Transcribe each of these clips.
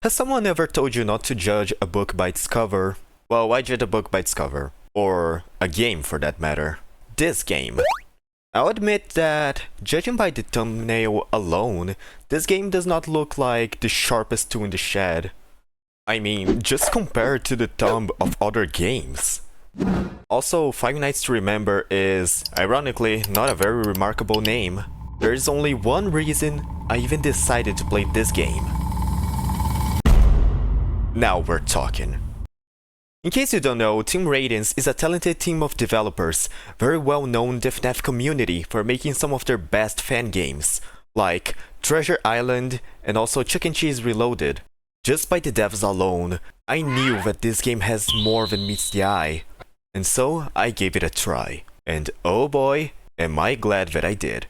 Has someone ever told you not to judge a book by its cover? Well, I judge a book by its cover. Or a game for that matter. This game. I'll admit that, judging by the thumbnail alone, this game does not look like the sharpest tool in the shed. I mean, just compared to the thumb of other games. Also, Five Nights to Remember is, ironically, not a very remarkable name. There is only one reason I even decided to play this game. Now we're talking. In case you don't know, Team Radiance is a talented team of developers, very well known in the Fnaf community for making some of their best fan games, like Treasure Island and also Chuck E. Cheese Reloaded. Just by the devs alone, I knew that this game has more than meets the eye, and so I gave it a try. And oh boy, am I glad that I did.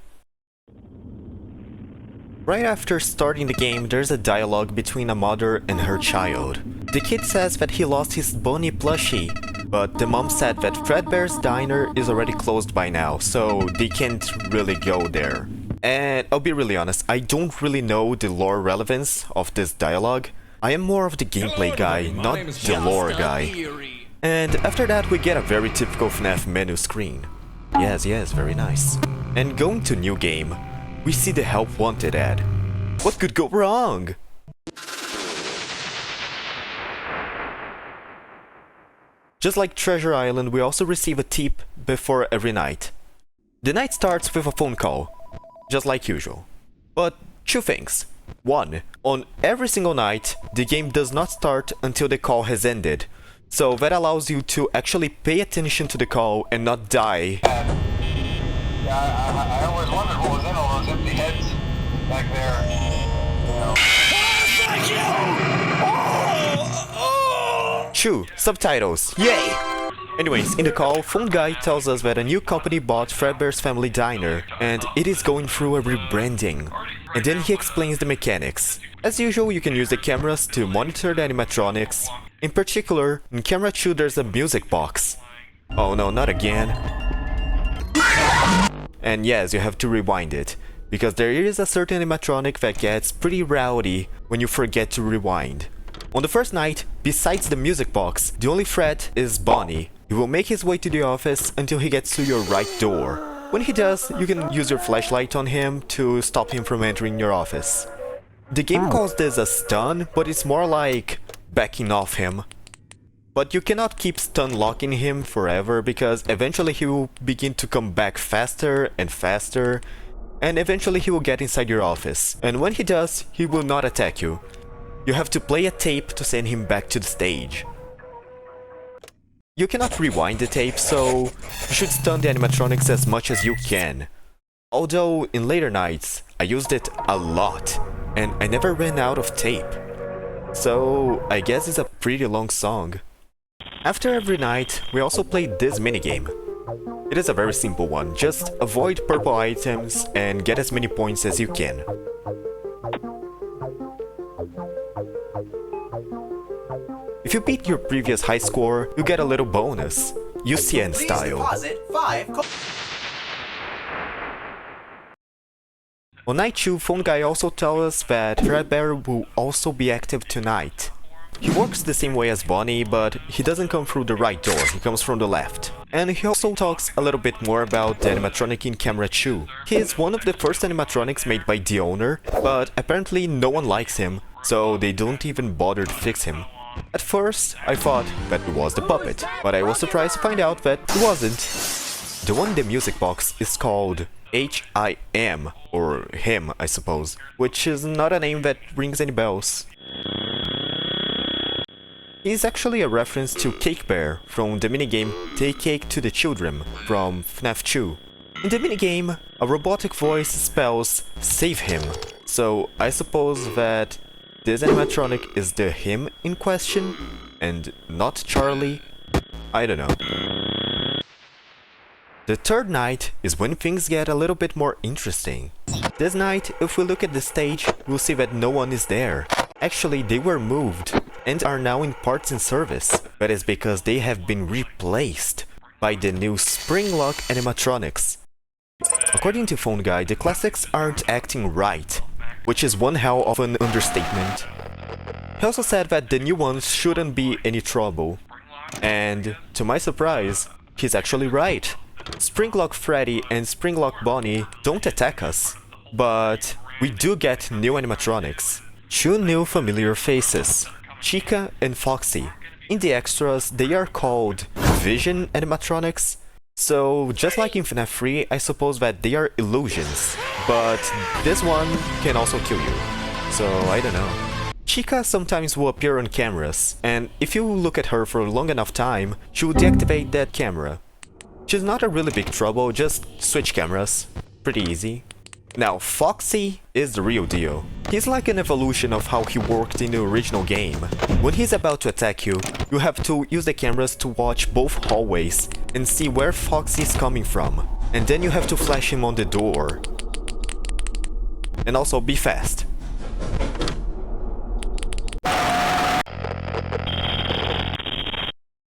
Right after starting the game, there's a dialogue between a mother and her child. The kid says that he lost his bunny plushie, but the mom said that Fredbear's diner is already closed by now, so they can't really go there. And I'll be really honest, I don't really know the lore relevance of this dialogue. I am more of the gameplay guy, not the lore guy. And after that we get a very typical FNAF menu screen. Yes, very nice. And going to new game, we see the help wanted ad. What could go wrong? Just like Treasure Island, we also receive a tip before every night. The night starts with a phone call, just like usual. But two things. One, on every single night, the game does not start until the call has ended. So that allows you to actually pay attention to the call and not die. Yeah, I always wondered what was in all those empty heads back there. You know. True, subtitles, yay! Anyways, in the call, Phone Guy tells us that a new company bought Fredbear's Family Diner, and it is going through a rebranding. And then he explains the mechanics. As usual, you can use the cameras to monitor the animatronics. In particular, in camera 2 there's a music box. Oh no, not again. And yes, you have to rewind it, because there is a certain animatronic that gets pretty rowdy when you forget to rewind. On the first night, besides the music box, the only threat is Bonnie. He will make his way to the office until he gets to your right door. When he does, you can use your flashlight on him to stop him from entering your office. The game calls this a stun, but it's more like backing off him. But you cannot keep stun locking him forever, because eventually he will begin to come back faster and faster, and eventually he will get inside your office. And when he does, he will not attack you. You have to play a tape to send him back to the stage. You cannot rewind the tape, so you should stun the animatronics as much as you can. Although in later nights, I used it a lot, and I never ran out of tape. So I guess it's a pretty long song. After every night, we also play this minigame. It is a very simple one, just avoid purple items and get as many points as you can. If you beat your previous high score, you get a little bonus, UCN style. On night 2, Phone Guy also tells us that Fredbear will also be active tonight. He works the same way as Bonnie, but he doesn't come through the right door, he comes from the left. And he also talks a little bit more about the animatronic in camera 2. He is one of the first animatronics made by the owner, but apparently no one likes him, so they don't even bother to fix him. At first, I thought that it was the puppet, but I was surprised to find out that it wasn't. The one in the music box is called H.I.M, or him, I suppose, which is not a name that rings any bells. He's actually a reference to Cake Bear from the minigame Take Cake to the Children from Fnaf 2. In the minigame, a robotic voice spells save him, so I suppose that this animatronic is the him in question, and not Charlie? I don't know. The third night is when things get a little bit more interesting. This night, if we look at the stage, we'll see that no one is there. Actually, they were moved, and are now in parts in service. That is because they have been replaced by the new Spring Lock animatronics. According to Phone Guy, the classics aren't acting right, which is one hell of an understatement. He also said that the new ones shouldn't be any trouble. And to my surprise, he's actually right. Springlock Freddy and Springlock Bonnie don't attack us, but we do get new animatronics. Two new familiar faces, Chica and Foxy. In the extras, they are called Vision animatronics. So just like in Fnaf 3, I suppose that they are illusions, but this one can also kill you. So I don't know. Chica sometimes will appear on cameras, and if you look at her for long enough time, she will deactivate that camera. She's not a really big trouble, just switch cameras. Pretty easy. Now, Foxy is the real deal. He's like an evolution of how he worked in the original game. When he's about to attack you, you have to use the cameras to watch both hallways and see where Foxy is coming from. And then you have to flash him on the door. And also be fast.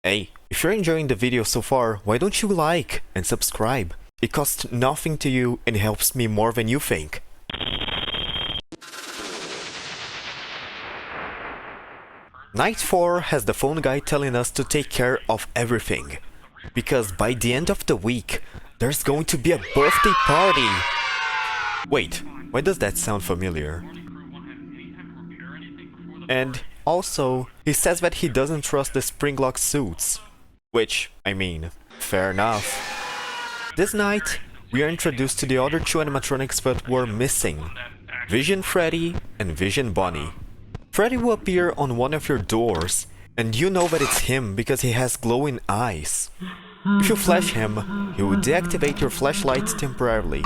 Hey, if you're enjoying the video so far, why don't you like and subscribe? It costs nothing to you and helps me more than you think. Night 4 has the phone guy telling us to take care of everything. Because by the end of the week, there's going to be a birthday party! Wait, why does that sound familiar? And also, he says that he doesn't trust the Springlock suits. Which, I mean, fair enough. This night, we are introduced to the other two animatronics that were missing. Vision Freddy and Vision Bonnie. Freddy will appear on one of your doors, and you know that it's him because he has glowing eyes. If you flash him, he will deactivate your flashlight temporarily.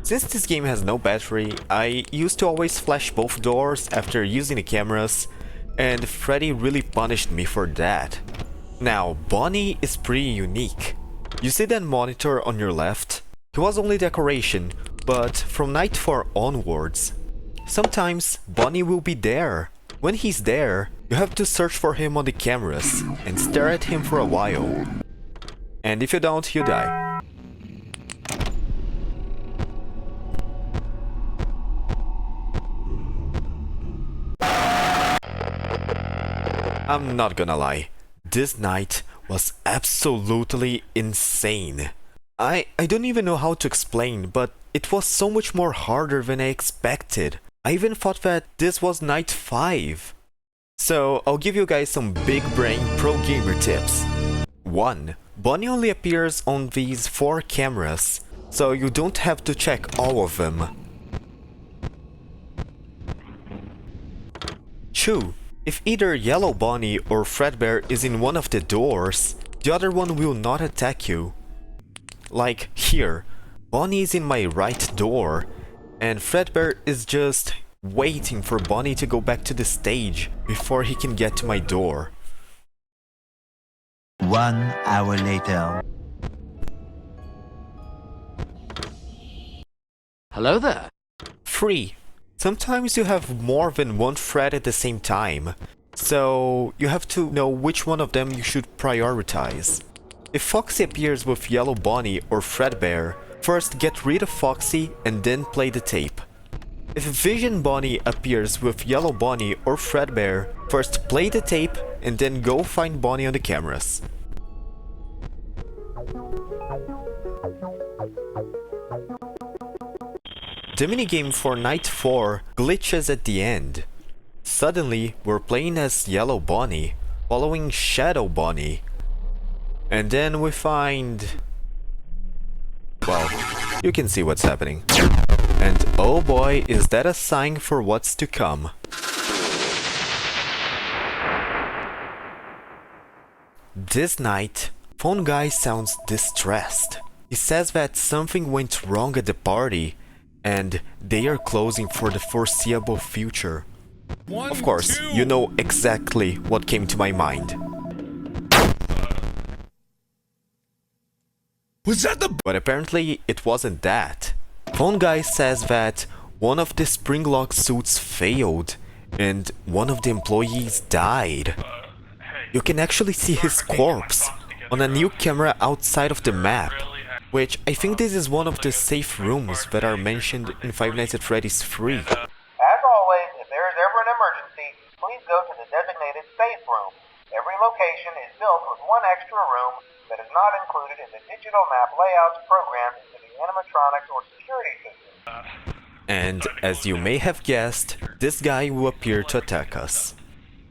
Since this game has no battery, I used to always flash both doors after using the cameras, and Freddy really punished me for that. Now, Bonnie is pretty unique. You see that monitor on your left? He was only decoration, but from night 4 onwards, sometimes Bonnie will be there. When he's there, you have to search for him on the cameras and stare at him for a while. And if you don't, you die. I'm not gonna lie, this night was absolutely insane. I don't even know how to explain, but it was so much more harder than I expected. I even thought that this was night 5. So I'll give you guys some big brain pro gamer tips. 1. Bonnie only appears on these 4 cameras, so you don't have to check all of them. 2. If either Yellow Bonnie or Fredbear is in one of the doors, the other one will not attack you. Like here, Bonnie is in my right door, and Fredbear is just waiting for Bonnie to go back to the stage before he can get to my door. 1 hour later. Hello there. 3. Sometimes you have more than one Fred at the same time, so you have to know which one of them you should prioritize. If Foxy appears with Yellow Bonnie or Fredbear, first get rid of Foxy and then play the tape. If Vision Bonnie appears with Yellow Bonnie or Fredbear, first play the tape and then go find Bonnie on the cameras. The minigame for night 4 glitches at the end. Suddenly, we're playing as Yellow Bonnie, following Shadow Bonnie. And then we find... well, you can see what's happening. And oh boy, is that a sign for what's to come. This night, Phone Guy sounds distressed. He says that something went wrong at the party, and they are closing for the foreseeable future. Of course, you know exactly what came to my mind. Was that the... But apparently it wasn't that. Phone Guy says that one of the Springlock suits failed, and one of the employees died. You can actually see his corpse on a new camera outside of the map, which I think this is one of the safe rooms that are mentioned in Five Nights at Freddy's 3. As always, if there is ever an emergency, please go to the designated safe room. Every location is built with one extra room that is not included in the digital map layouts programmed into the animatronics or security system. And as you may have guessed, this guy will appear to attack us.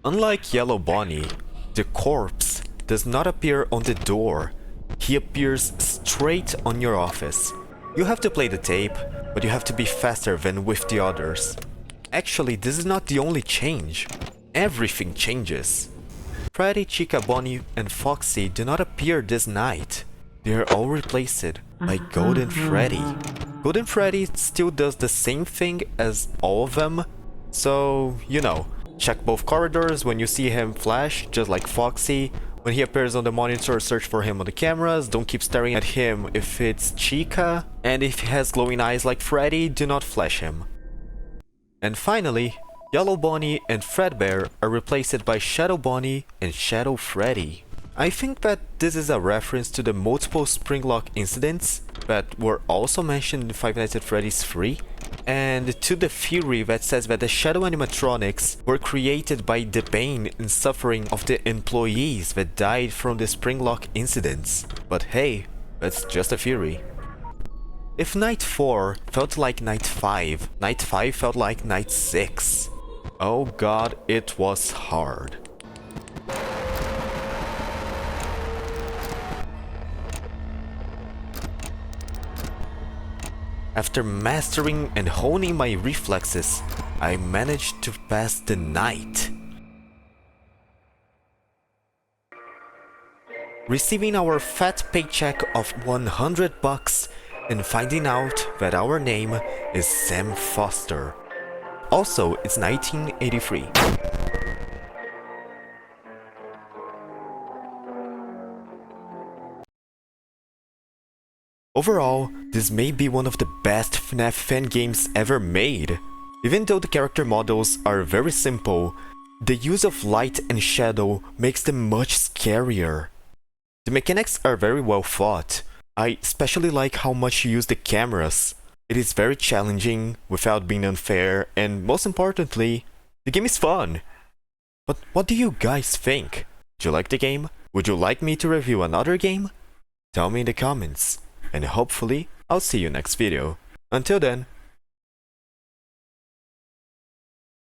Unlike Yellow Bonnie, the corpse does not appear on the door. He appears straight on your office. You have to play the tape, but you have to be faster than with the others. Actually, this is not the only change. Everything changes. Freddy, Chica, Bonnie, and Foxy do not appear this night. They are all replaced by Golden Freddy. Golden Freddy still does the same thing as all of them, so, you know, check both corridors when you see him flash, just like Foxy. When he appears on the monitor, search for him on the cameras, don't keep staring at him if it's Chica, and if he has glowing eyes like Freddy, do not flash him. And finally, Yellow Bonnie and Fredbear are replaced by Shadow Bonnie and Shadow Freddy. I think that this is a reference to the multiple Springlock incidents that were also mentioned in Five Nights at Freddy's 3, and to the theory that says that the shadow animatronics were created by the pain and suffering of the employees that died from the Springlock incidents. But hey, that's just a theory. If Night 4 felt like Night 5, Night 5 felt like Night 6. Oh god, it was hard. After mastering and honing my reflexes, I managed to pass the night. Receiving our fat paycheck of $100 and finding out that our name is Sam Foster. Also, it's 1983. Overall, this may be one of the best FNAF fan games ever made. Even though the character models are very simple, the use of light and shadow makes them much scarier. The mechanics are very well thought. I especially like how much you use the cameras. It is very challenging without being unfair, and most importantly, the game is fun. But what do you guys think? Do you like the game? Would you like me to review another game? Tell me in the comments, and hopefully I'll see you next video. Until then,